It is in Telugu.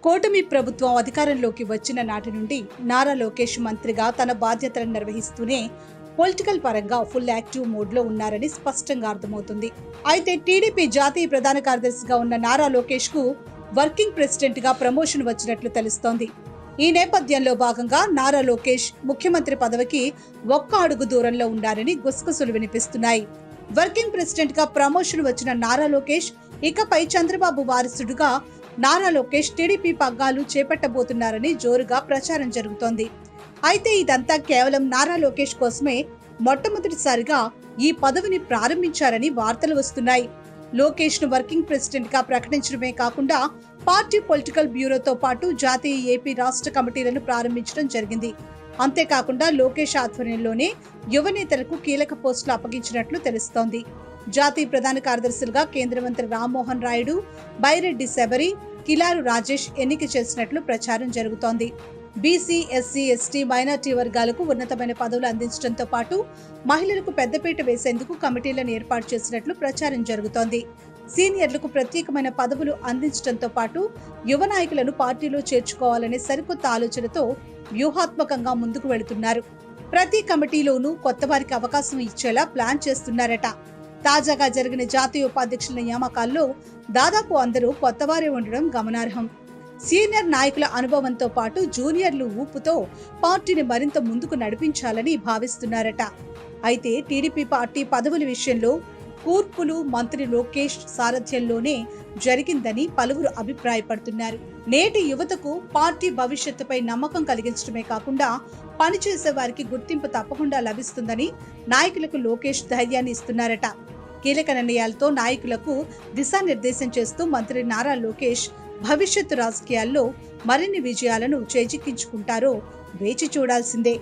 కూటమి ప్రభుత్వం అధికారంలోకి వచ్చిన నాటి నుండి నారా లోకేష్ మంత్రిగా తన బాధ్యతలను నిర్వహిస్తూనే పొలిటికల్ పరంగా ఫుల్ యాక్టివ్ మోడ్ లో ఉన్నారని స్పష్టంగా అర్థమవుతుంది. అయితే టీడీపీ జాతీయ ప్రధాన కార్యదర్శిగా ఉన్న నారా లోకేష్ కు వర్కింగ్ ప్రెసిడెంట్ గా ప్రమోషన్ వచ్చినట్లు తెలుస్తోంది. ఈ నేపథ్యంలో భాగంగా నారా లోకేష్ ముఖ్యమంత్రి పదవికి ఒక్క అడుగు దూరంలో ఉన్నారని గుసగుసలు వినిపిస్తున్నాయి. వర్కింగ్ ప్రెసిడెంట్ గా ప్రమోషన్ వచ్చిన నారా లోకేష్ ఇకపై చంద్రబాబు వారసుడుగా నారా లోకేష్ టీడీపీ పగ్గాలు చేపట్టబోతున్నారని జోరుగా ప్రచారం జరుగుతోంది. అయితే ఇదంతా కేవలం నారా లోకేష్ కోసమే మొట్టమొదటిసారిగా ఈ పదవిని ప్రారంభించారని వార్తలు వస్తున్నాయి. లోకేష్ ను వర్కింగ్ ప్రెసిడెంట్ గా ప్రకటించడమే కాకుండా పార్టీ పొలిటికల్ బ్యూరోతో పాటు జాతీయ ఏపీ రాష్ట్ర కమిటీలను ప్రారంభించడం జరిగింది. అంతేకాకుండా లోకేష్ ఆధ్వర్యంలోనే యువనేతలకు కీలక పోస్టులు అప్పగించినట్లు తెలుస్తోంది. జాతీయ ప్రధాన కార్యదర్శులుగా కేంద్ర మంత్రి రామ్మోహన్ రాయుడు, బైరెడ్డి శబరి, కిలారు రాజేష్ ఎన్నిక చేసినట్లు ప్రచారం జరుగుతోంది. బీసీ, ఎస్సీ, ఎస్టీ, మైనార్టీ వర్గాలకు ఉన్నతమైన పదవులు అందించడంతో పాటు మహిళలకు పెద్దపీట వేసేందుకు కమిటీలను ఏర్పాటు చేసినట్లు ప్రచారం జరుగుతోంది. సీనియర్లకు ప్రత్యేకమైన పదవులు అందించడంతో పాటు యువ నాయకులను పార్టీలో చేర్చుకోవాలనే సరికొత్త ఆలోచనతో వ్యూహాత్మకంగా ముందుకు వెళుతున్నారు. ప్రతి కమిటీలోనూ కొత్త వారికి అవకాశం ఇచ్చేలా ప్లాన్ చేస్తున్నారట. తాజాగా జరిగిన జాతీయ ఉపాధ్యక్షుల నియామకాల్లో దాదాపు అందరూ కొత్తవారే ఉండడం గమనార్హం. సీనియర్ నాయకుల అనుభవంతో పాటు జూనియర్లు ఊపుతో పార్టీని మరింత ముందుకు నడిపించాలని భావిస్తున్నారట. అయితే టీడీపీ పార్టీ పదవుల విషయంలో కూర్పులు మంత్రి లోకేష్ సారథ్యంలోనే జరిగిందని పలువురు అభిప్రాయపడుతున్నారు. నేటి యువతకు పార్టీ భవిష్యత్తుపై నమ్మకం కలిగించడమే కాకుండా పనిచేసే వారికి గుర్తింపు తప్పకుండా లభిస్తుందని నాయకులకు లోకేష్ ధైర్యాన్ని ఇస్తున్నారట. కీలక నిర్ణయాలతో నాయకులకు దిశానిర్దేశం చేస్తూ మంత్రి నారా లోకేష్ భవిష్యత్తు రాజకీయాల్లో మరిన్ని విజయాలను చేజిక్కించుకుంటారో వేచి చూడాల్సిందే.